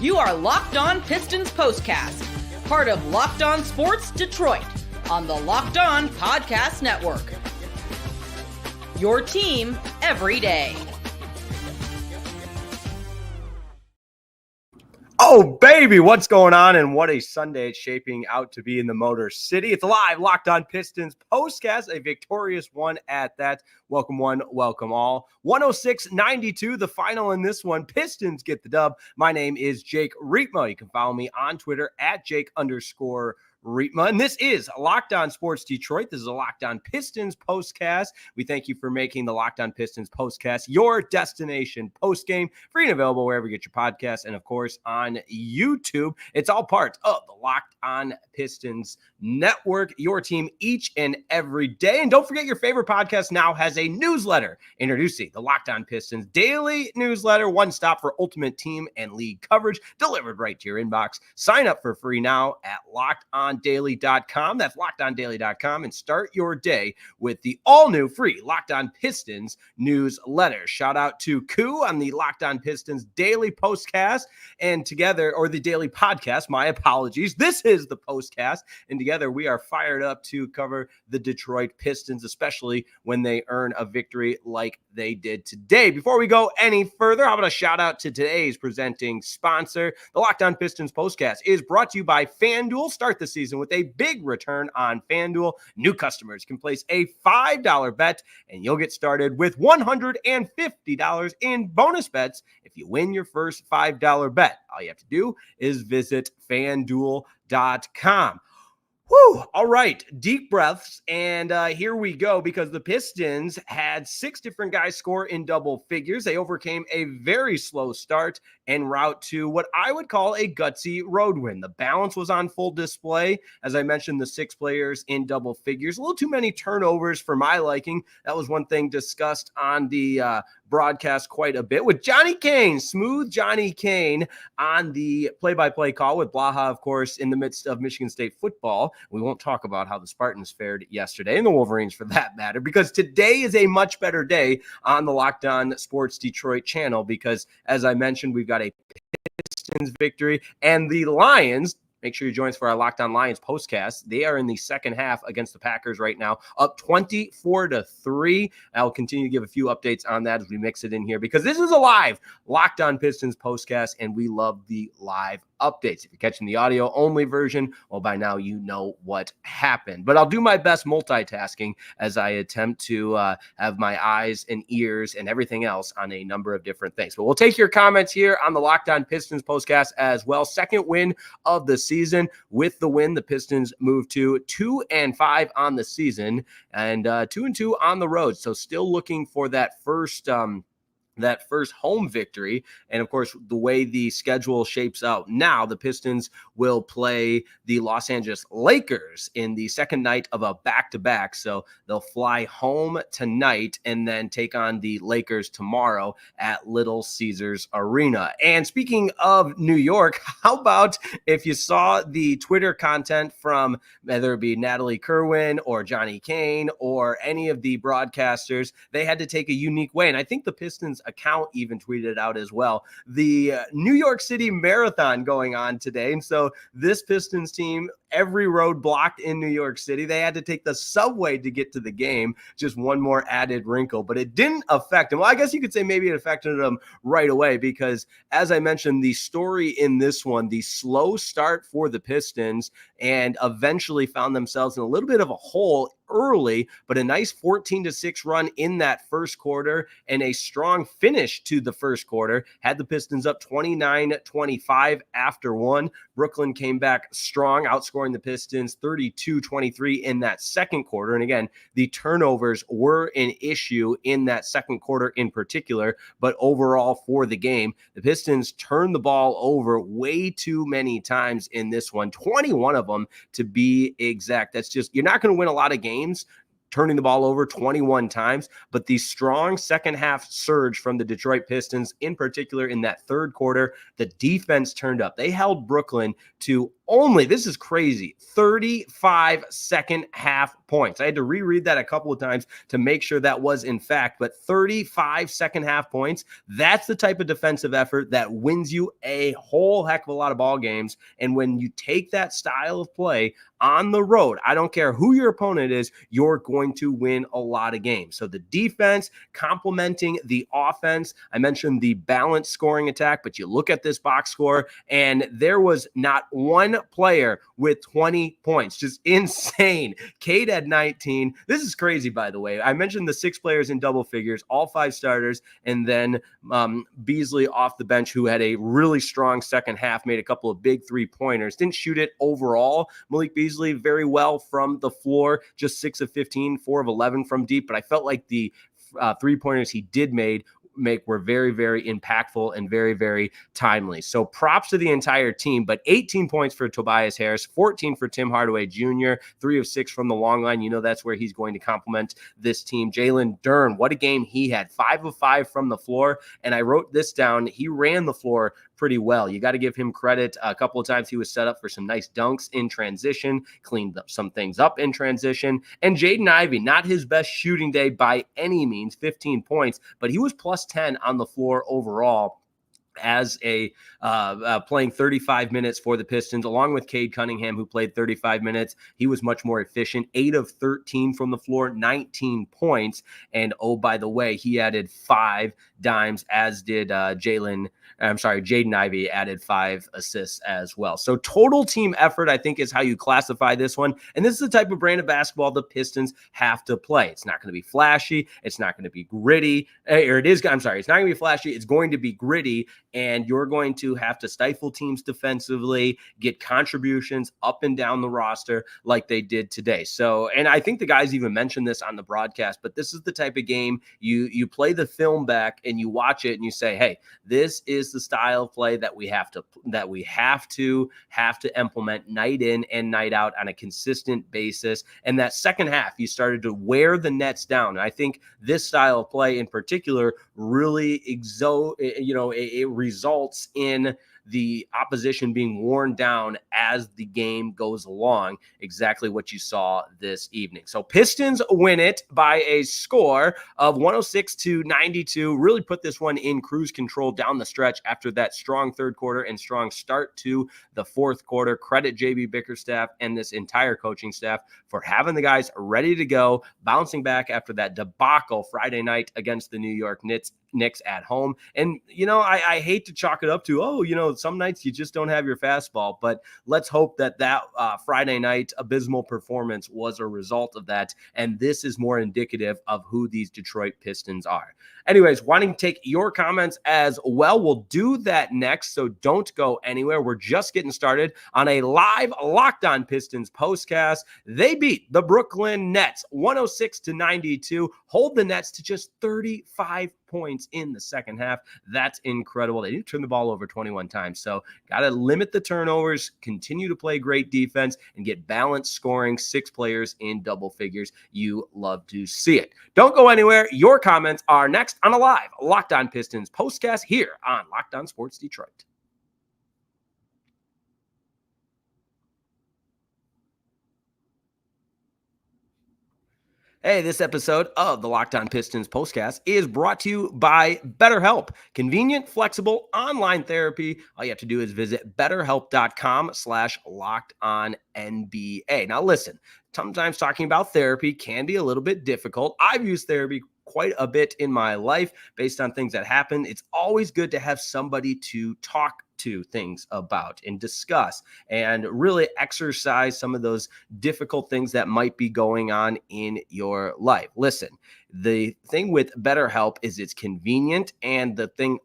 You are Locked On Pistons Postcast, part of Locked On Sports Detroit, on the Locked On Podcast Network. Your team every day. Oh, baby, what's going on? And what a Sunday it's shaping out to be in the Motor City. It's a live Locked On Pistons postcast, a victorious one at that. Welcome one, welcome all. 106-92, the final in this one. Pistons get the dub. My name is Jake Riepma. You can follow me on Twitter at Jake_Riepma. And this is Locked On Sports Detroit. This is a Locked On Pistons postcast. We thank you for making the Locked On Pistons postcast your destination postgame, free and available wherever you get your podcasts, and of course on YouTube. It's all part of the Locked On Pistons network, your team each and every day. And don't forget, your favorite podcast now has a newsletter. Introducing the Locked On Pistons daily newsletter, one stop for ultimate team and league coverage delivered right to your inbox. Sign up for free now at LockedOnDaily.com. That's LockedOnDaily.com, and start your day with the all-new free Locked On Pistons newsletter. Shout out to Koo on the Locked On Pistons daily postcast, and together, or the daily podcast, my apologies. This is the postcast, and together we are fired up to cover the Detroit Pistons, especially when they earn a victory like they did today. Before we go any further, how about a shout out to today's presenting sponsor? The Locked On Pistons postcast is brought to you by FanDuel. Start the season with a big return on FanDuel. New customers can place a $5 bet, and you'll get started with $150 in bonus bets if you win your first $5 bet. All you have to do is visit FanDuel.com. Whew. All right. Deep breaths. And here we go, because the Pistons had 6 different guys score in double figures. They overcame a very slow start en route to what I would call a gutsy road win. The balance was on full display. As I mentioned, the 6 players in double figures. A little too many turnovers for my liking. That was one thing discussed on the broadcast quite a bit with Johnny Kane, smooth Johnny Kane, on the play-by-play call with Blaha, of course, in the midst of Michigan State football. We won't talk about how the Spartans fared yesterday, and the Wolverines for that matter, because today is a much better day on the Locked On Sports Detroit channel, because as I mentioned, we've got a Pistons victory, and the Lions. Make sure you join us for our Locked On Lions postcast. They are in the second half against the Packers right now, up 24-3. I'll continue to give a few updates on that as we mix it in here, because this is a live Locked On Pistons postcast, and we love the live updates. If you're catching the audio only version, well, by now you know what happened. But I'll do my best multitasking as I attempt to have my eyes and ears and everything else on a number of different things. But we'll take your comments here on the Locked On Pistons postcast as well. Second win of the season. With the win, the Pistons move to 2-5 on the season, and 2-2 on the road. So still looking for that first home victory. And of course, the way the schedule shapes out now, the Pistons will play the Los Angeles Lakers in the second night of a back-to-back. So they'll fly home tonight and then take on the Lakers tomorrow at Little Caesars Arena. And speaking of New York, how about if you saw the Twitter content from whether it be Natalie Kerwin or Johnny Kane or any of the broadcasters? They had to take a unique way. And I think the Pistons account even tweeted it out as well. The New York City Marathon going on today. And so this Pistons team, every road blocked in New York City. They had to take the subway to get to the game. Just one more added wrinkle, but it didn't affect them. Well, I guess you could say maybe it affected them right away, because as I mentioned, the story in this one, the slow start for the Pistons, and eventually found themselves in a little bit of a hole early, but a nice 14-6 run in that first quarter and a strong finish to the first quarter had the Pistons up 29-25 after one. Brooklyn came back strong, outscoring the Pistons 32-23 in that second quarter. And again, the turnovers were an issue in that second quarter in particular, but overall for the game, the Pistons turned the ball over way too many times in this one, 21 of them to be exact. That's just, you're not going to win a lot of games turning the ball over 21 times, but the strong second half surge from the Detroit Pistons, in particular in that third quarter, the defense turned up. They held Brooklyn to only, this is crazy, 35 second half points. I had to reread that a couple of times to make sure that was in fact, but 35 second half points, that's the type of defensive effort that wins you a whole heck of a lot of ball games. And when you take that style of play on the road, I don't care who your opponent is, you're going to win a lot of games. So the defense complementing the offense. I mentioned the balanced scoring attack, but you look at this box score and there was not one player with 20 points. Just insane. Cade had 19. This is crazy, by the way. I mentioned the 6 players in double figures, all 5 starters, and then Beasley off the bench, who had a really strong second half, made a couple of big 3-pointers. Didn't shoot it overall. Malik Beasley very well from the floor, just 6 of 15, 4 of 11 from deep, but I felt like the 3-pointers he did make were very, very impactful and very, very timely. So props to the entire team, but 18 points for Tobias Harris, 14 for Tim Hardaway Jr., 3 of 6 from the long line. You know that's where he's going to complement this team. Jalen Duren, what a game he had, 5 of 5 from the floor, and I wrote this down. He ran the floor pretty well. You got to give him credit. A couple of times he was set up for some nice dunks in transition, cleaned up some things up in transition. And Jaden Ivey, not his best shooting day by any means, 15 points, but he was plus 10 on the floor overall as a playing 35 minutes for the Pistons, along with Cade Cunningham, who played 35 minutes. He was much more efficient, 8 of 13 from the floor, 19 points. And oh, by the way, he added 5 dimes, as did Jaden Ivey added 5 assists as well. So total team effort, I think, is how you classify this one. And this is the type of brand of basketball the Pistons have to play. It's not going to be flashy. It's not going to be gritty. It's not going to be flashy. It's going to be gritty. And you're going to have to stifle teams defensively, get contributions up and down the roster like they did today. So, and I think the guys even mentioned this on the broadcast, but this is the type of game you play the film back and you watch it and you say, hey, this is the style of play that we have to implement night in and night out on a consistent basis. And that second half, you started to wear the Nets down. And I think this style of play in particular really it results in the opposition being worn down as the game goes along, exactly what you saw this evening. So Pistons win it by a score of 106-92, really put this one in cruise control down the stretch after that strong third quarter and strong start to the fourth quarter. Credit JB Bickerstaff and this entire coaching staff for having the guys ready to go, bouncing back after that debacle Friday night against the New York Knicks at home. And, I hate to chalk it up to, some nights you just don't have your fastball, but let's hope that Friday night abysmal performance was a result of that. And this is more indicative of who these Detroit Pistons are. Anyways, wanting to take your comments as well. We'll do that next, so don't go anywhere. We're just getting started on a live Locked On Pistons postcast. They beat the Brooklyn Nets 106-92, hold the Nets to just 35 points in the second half. That's incredible. They didn't turn the ball over 21 times, so got to limit the turnovers, continue to play great defense, and get balanced scoring, 6 players in double figures. You love to see it. Don't go anywhere. Your comments are next on a live Locked On Pistons postcast here on Locked On Sports Detroit. Hey, this episode of the Locked On Pistons postcast is brought to you by BetterHelp. Convenient, flexible online therapy. All you have to do is visit betterhelp.com/LockedOnNBA. Now listen, sometimes talking about therapy can be a little bit difficult. I've used therapy quite a bit in my life based on things that happen. It's always good to have somebody to talk to things about and discuss and really exercise some of those difficult things that might be going on in your life. Listen, the thing with BetterHelp is it's convenient, and the thing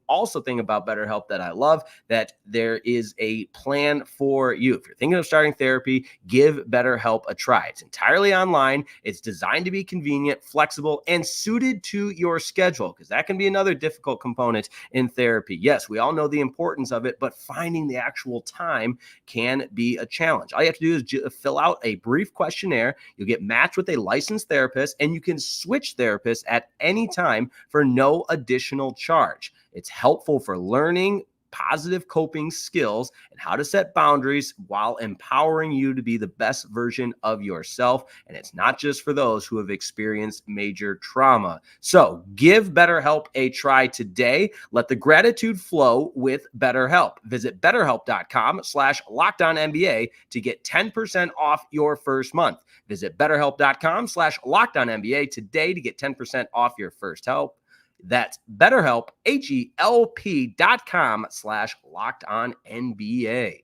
about BetterHelp that I love, that there is a plan for you. If you're thinking of starting therapy, give BetterHelp a try. It's entirely online. It's designed to be convenient, flexible, and suited to your schedule, because that can be another difficult component in therapy. Yes, we all know the importance of it, but finding the actual time can be a challenge. All you have to do is fill out a brief questionnaire. You'll get matched with a licensed therapist, and you can switch therapists at any time for no additional charge. It's helpful for learning positive coping skills and how to set boundaries while empowering you to be the best version of yourself. And it's not just for those who have experienced major trauma. So give BetterHelp a try today. Let the gratitude flow with BetterHelp. Visit BetterHelp.com/LockedOnNBA to get 10% off your first month. Visit BetterHelp.com/LockedOnNBA today to get 10% off your first help. That's BetterHelp, HELP.com/LockedOnNBA.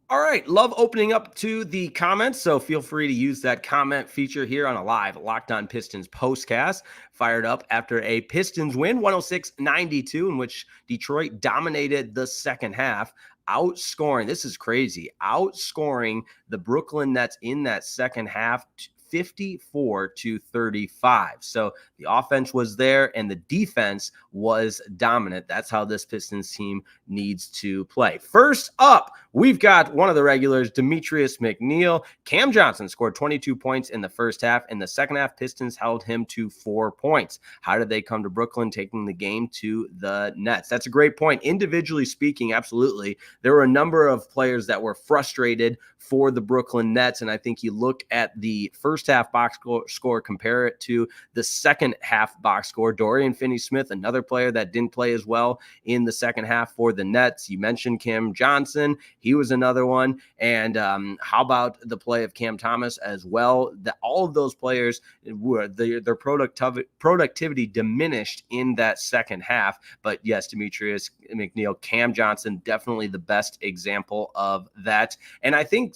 All right, love opening up to the comments, so feel free to use that comment feature here on a live Locked On Pistons postcast. Fired up after a Pistons win, 106-92, in which Detroit dominated the second half, outscoring, this is crazy, outscoring the Brooklyn Nets in that second half 54-35. So the offense was there and the defense was dominant. That's how this Pistons team needs to play. First up, we've got one of the regulars, Demetrius McNeil. Cam Johnson scored 22 points in the first half. In the second half, Pistons held him to 4 points. How did they come to Brooklyn, taking the game to the Nets? That's a great point. Individually speaking, absolutely. There were a number of players that were frustrated for the Brooklyn Nets, and I think you look at the first half box score, compare it to the second half box score. Dorian Finney-Smith, another player that didn't play as well in the second half for the Nets. You mentioned Cam Johnson. He was another one. And how about the play of Cam Thomas as well? All of those players, were their productivity diminished in that second half. But yes, Demetrius McNeil, Cam Johnson, definitely the best example of that. And I think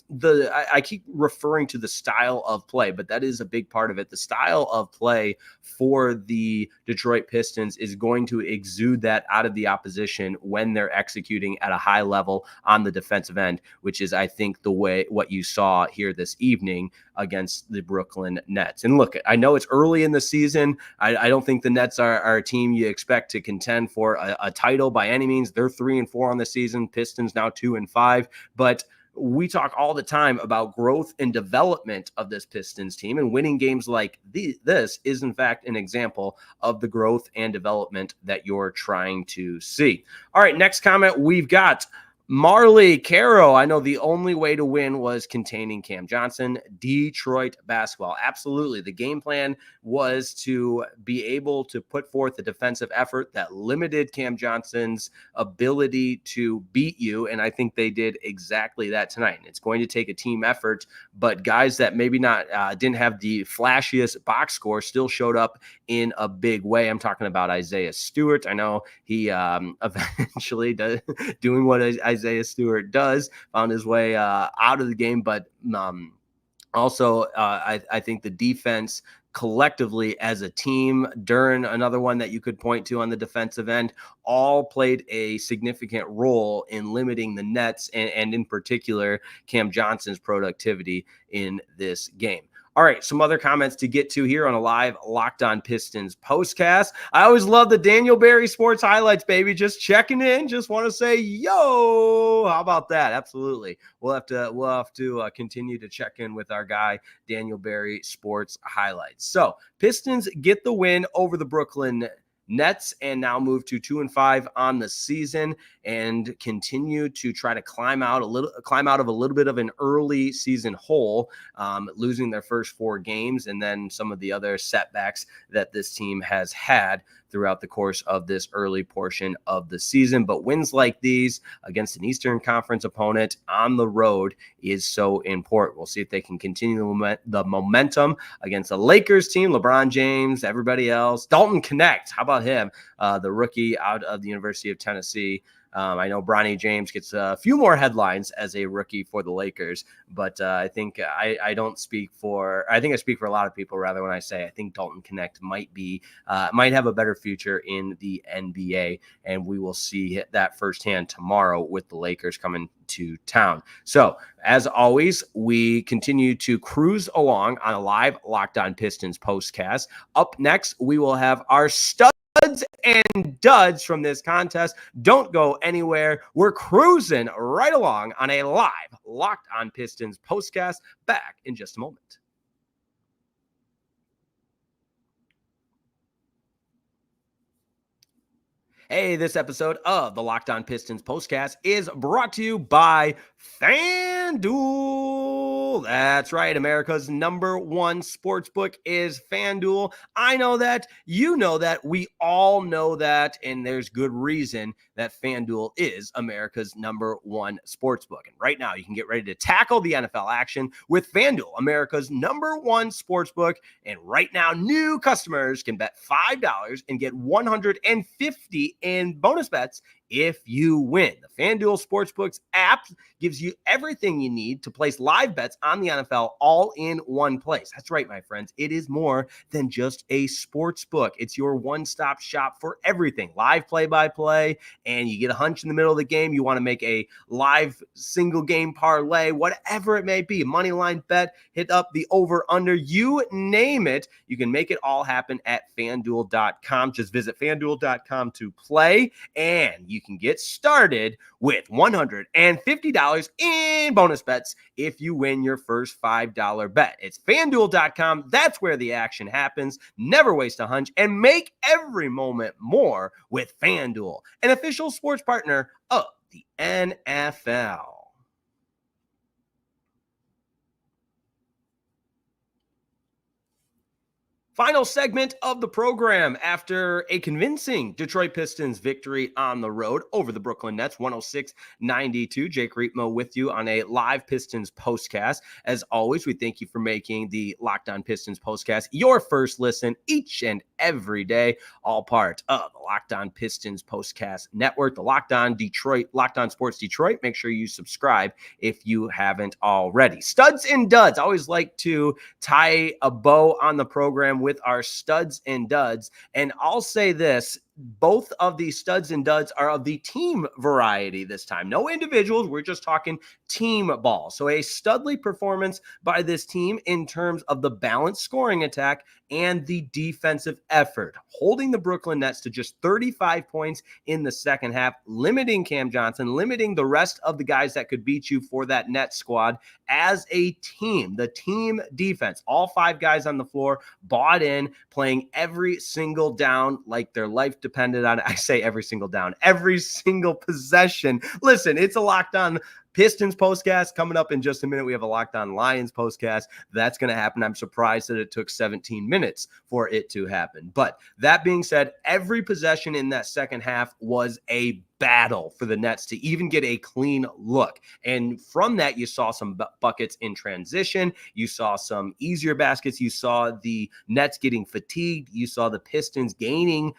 I keep referring to the style of play, but that is a big part of it. The style of play for the Detroit Pistons is going to exude that out of the opposition when they're executing at a high level on the defensive end, which is, I think, what you saw here this evening against the Brooklyn Nets. And look, I know it's early in the season. I don't think the Nets are a team you expect to contend for a title by any means. They're 3-4 on the season. Pistons now 2-5, but we talk all the time about growth and development of this Pistons team, and winning games like this is, in fact, an example of the growth and development that you're trying to see. All right, next comment we've got. Marley Caro, I know the only way to win was containing Cam Johnson. Detroit basketball. Absolutely. The game plan was to be able to put forth a defensive effort that limited Cam Johnson's ability to beat you. And I think they did exactly that tonight. It's going to take a team effort, but guys that maybe not didn't have the flashiest box score still showed up in a big way. I'm talking about Isaiah Stewart. I know he eventually doing what Isaiah Stewart does, found his way out of the game, but also I think the defense collectively as a team, Duren, another one that you could point to on the defensive end, all played a significant role in limiting the Nets and in particular Cam Johnson's productivity in this game. All right, some other comments to get to here on a live Locked On Pistons postcast. I always love the Daniel Barry Sports Highlights, baby. Just checking in. Just want to say, yo, how about that? Absolutely. We'll have to continue to check in with our guy, Daniel Barry Sports Highlights. So Pistons get the win over the Brooklyn Nets and now move to 2-5 on the season and continue to try to climb out of a little bit of an early season hole, losing their first 4 games and then some of the other setbacks that this team has had throughout the course of this early portion of the season. But wins like these against an Eastern Conference opponent on the road is so important. We'll see if they can continue the momentum against the Lakers team, LeBron James, everybody else. Dalton Connect, how about him? The rookie out of the University of Tennessee. I know Bronny James gets a few more headlines as a rookie for the Lakers, but I think I speak for a lot of people rather when I say I think Dalton Connect might have a better future in the NBA, and we will see that firsthand tomorrow with the Lakers coming to town. So as always, we continue to cruise along on a live Locked On Pistons postcast. Up next, we will have our studs and duds from this contest. Don't go anywhere. We're cruising right along on a live Locked On Pistons postcast. Back in just a moment. Hey, this episode of the Locked On Pistons Postcast is brought to you by FanDuel. That's right, America's number one sportsbook is FanDuel. I know that, you know that, we all know that, and there's good reason that FanDuel is America's number one sportsbook. And right now, you can get ready to tackle the NFL action with FanDuel, America's number one sportsbook. And right now, new customers can bet $5 and get $150 in bonus bets if you win. The FanDuel Sportsbooks app gives you everything you need to place live bets on the NFL all in one place. That's right, my friends. It is more than just a sports book. It's your one-stop shop for everything. Live play-by-play, and you get a hunch in the middle of the game. You want to make a live single-game parlay, whatever it may be, a money line bet, hit up the over-under, you name it. You can make it all happen at FanDuel.com. Just visit FanDuel.com to play, and you can get started with $150 in bonus bets if you win your first $5 bet. It's FanDuel.com. That's where the action happens. Never waste a hunch and make every moment more with FanDuel, an official sports partner of the NFL. Final segment of the program after a convincing Detroit Pistons victory on the road over the Brooklyn Nets, 106-92. Jake Riepma with you on a live Pistons postcast. As always, we thank you for making the Locked On Pistons postcast your first listen each and every day, all part of the Locked On Pistons postcast network, the Locked On Sports Detroit. Make sure you subscribe if you haven't already. Studs and duds. I always like to tie a bow on the program with our studs and duds. And I'll say this, both of these studs and duds are of the team variety this time. No individuals. We're just talking team ball. So a studly performance by this team in terms of the balanced scoring attack and the defensive effort, holding the Brooklyn Nets to just 35 points in the second half, limiting Cam Johnson, limiting the rest of the guys that could beat you for that Nets squad as a team. The team defense, all five guys on the floor, bought in, playing every single down like their life depended on it. I say every single down, every single possession. Listen, it's a Locked On Pistons postcast coming up in just a minute. We have a Locked On Lions postcast. That's going to happen. I'm surprised that it took 17 minutes for it to happen. But that being said, every possession in that second half was a battle for the Nets to even get a clean look. And from that, you saw some buckets in transition. You saw some easier baskets. You saw the Nets getting fatigued. You saw the Pistons gaining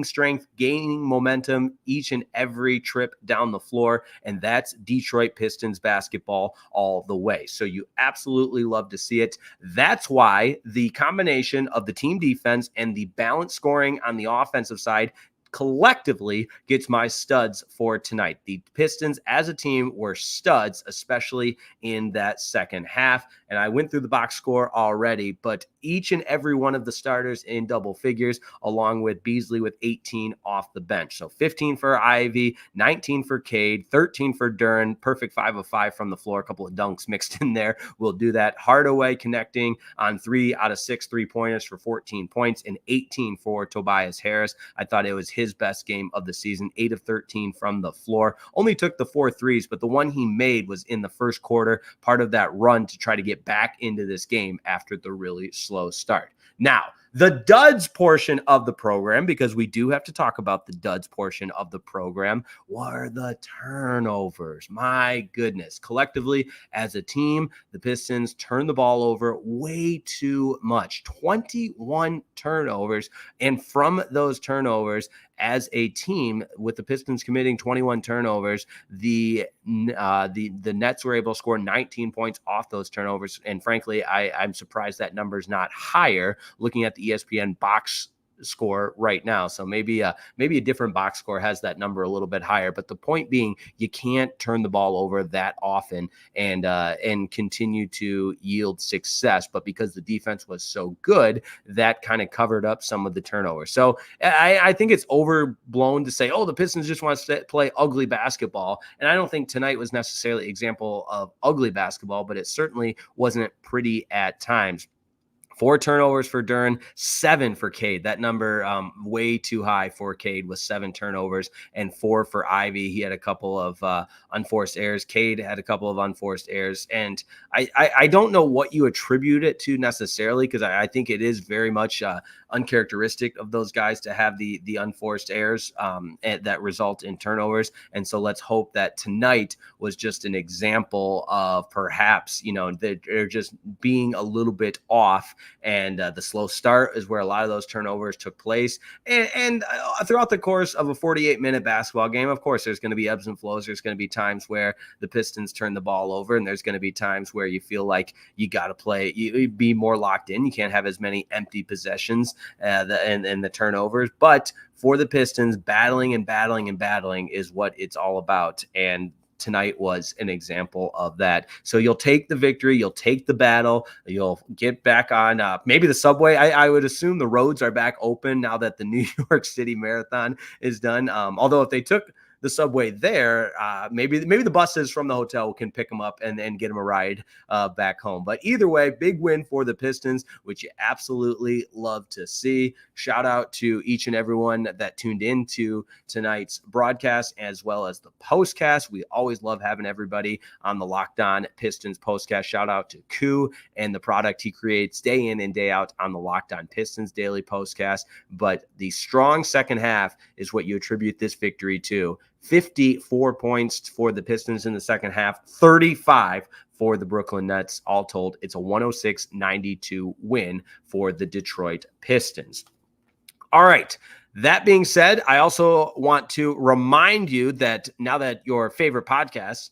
strength, gaining momentum each and every trip down the floor. And that's Detroit Pistons basketball all the way. So you absolutely love to see it. That's why the combination of the team defense and the balanced scoring on the offensive side collectively gets my studs for tonight. The Pistons as a team were studs, especially in that second half. And I went through the box score already, but each and every one of the starters in double figures, along with Beasley with 18 off the bench. So 15 for Ivy, 19 for Cade, 13 for Duren, perfect 5 of 5 from the floor, a couple of dunks mixed in there. We'll do that. Hardaway connecting on 3 out of 6 3-pointers for 14 points and 18 for Tobias Harris. I thought it was his best game of the season, 8 of 13 from the floor. Only took the 4 threes, but the one he made was in the first quarter, part of that run to try to get back into this game after the really slow start. Now, the duds portion of the program, because we do have to talk about the duds portion of the program, were the turnovers. My goodness. Collectively, as a team, the Pistons turned the ball over way too much. 21 turnovers. And from those turnovers, as a team, with the Pistons committing 21 turnovers, the Nets were able to score 19 points off those turnovers. And frankly, I'm surprised that number is not higher looking at the ESPN box score right now. So maybe a different box score has that number a little bit higher. But the point being, you can't turn the ball over that often and continue to yield success. But because the defense was so good, that kind of covered up some of the turnovers. So I think it's overblown to say, oh, the Pistons just want to play ugly basketball. And I don't think tonight was necessarily an example of ugly basketball, but it certainly wasn't pretty at times. 4 turnovers for Duren, 7 for Cade. That number way too high for Cade with 7 turnovers and 4 for Ivy. He had a couple of unforced errors. Cade had a couple of unforced errors. And I don't know what you attribute it to necessarily, because I think it is very much uncharacteristic of those guys to have the unforced errors that result in turnovers. And so let's hope that tonight was just an example of perhaps, they're just being a little bit off. And the slow start is where a lot of those turnovers took place. And throughout the course of a 48-minute basketball game, of course, there's going to be ebbs and flows. There's going to be times where the Pistons turn the ball over, and there's going to be times where you feel like you got to play, you be more locked in. You can't have as many empty possessions and the turnovers. But for the Pistons, battling is what it's all about. And tonight was an example of that. So you'll take the victory, you'll take the battle, you'll get back on maybe the subway. I would assume the roads are back open now that the New York City Marathon is done. Although if they took the subway there, maybe the buses from the hotel can pick them up and get them a ride back home. But either way, big win for the Pistons, which you absolutely love to see. Shout out to each and everyone that tuned into tonight's broadcast as well as the postcast. We always love having everybody on the Locked On Pistons postcast. Shout out to Koo and the product he creates day in and day out on the Locked On Pistons daily postcast. But the strong second half is what you attribute this victory to. 54 points for the Pistons in the second half, 35 for the Brooklyn Nets. All told, it's a 106-92 win for the Detroit Pistons. All right. That being said, I also want to remind you that now that your favorite podcast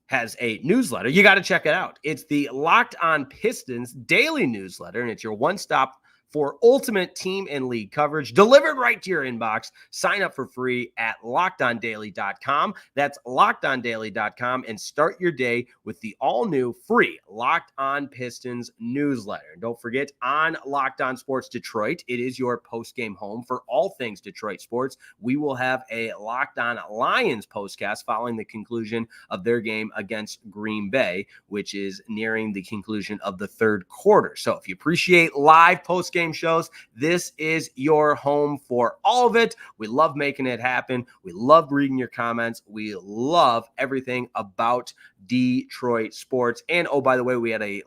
has a newsletter, you got to check it out. It's the Locked On Pistons daily newsletter, and it's your one-stop for ultimate team and league coverage delivered right to your inbox. Sign up for free at LockedOnDaily.com. That's LockedOnDaily.com, and start your day with the all-new free Locked On Pistons newsletter. And don't forget, on Locked On Sports Detroit, it is your post-game home for all things Detroit sports. We will have a Locked On Lions postcast following the conclusion of their game against Green Bay, which is nearing the conclusion of the third quarter. So if you appreciate live post-game shows, this is your home for all of it. We love making it happen. We love reading your comments. We love everything about Detroit sports. And oh, by the way, we have a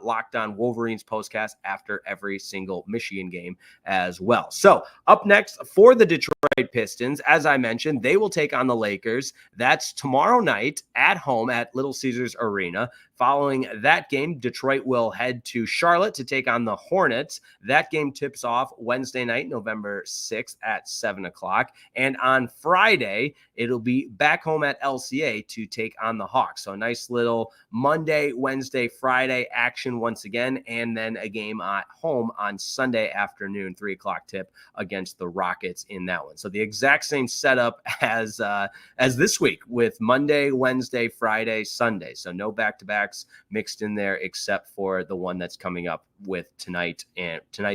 Locked On Wolverines postcast after every single Michigan game as well. So up next for the Detroit Pistons, as I mentioned, they will take on the Lakers. That's tomorrow night at home at Little Caesars Arena. Following that game, Detroit will head to Charlotte to take on the Hornets. That game tips off Wednesday night, November 6th at 7 o'clock. And on Friday, it'll be back home at LCA to take on the Hawks. So a nice little Monday, Wednesday, Friday action once again, and then a game at home on Sunday afternoon, 3 o'clock tip against the Rockets in that one. So the exact same setup as this week with Monday, Wednesday, Friday, Sunday. So no back-to-backs mixed in there except for the one that's coming up with tonight's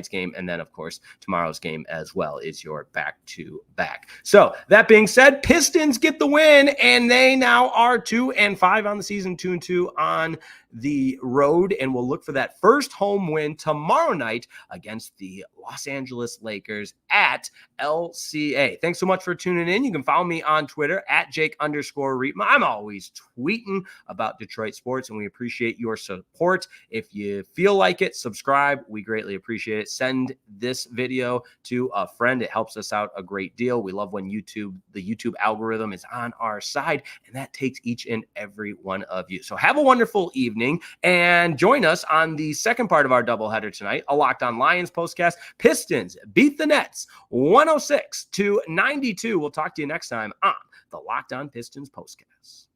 game, and then of course tomorrow's game as well is your back-to-back. So that being said, Pistons get the win, and they now are 2-5 on the season, 2-2 on the road, and we'll look for that first home win tomorrow night against the Los Angeles Lakers at LCA. Thanks so much for tuning in. You can follow me on Twitter at Jake_Riepma. I'm always tweeting about Detroit sports, and we appreciate your support. If you feel like it, subscribe. We greatly appreciate it. Send this video to a friend. It helps us out a great deal. We love when the YouTube algorithm is on our side, and that takes each and every one of you. So have a wonderful evening, and join us on the second part of our doubleheader tonight, a Locked On Lions postcast. Pistons beat the Nets 106-92. We'll talk to you next time on the Locked On Pistons postcast.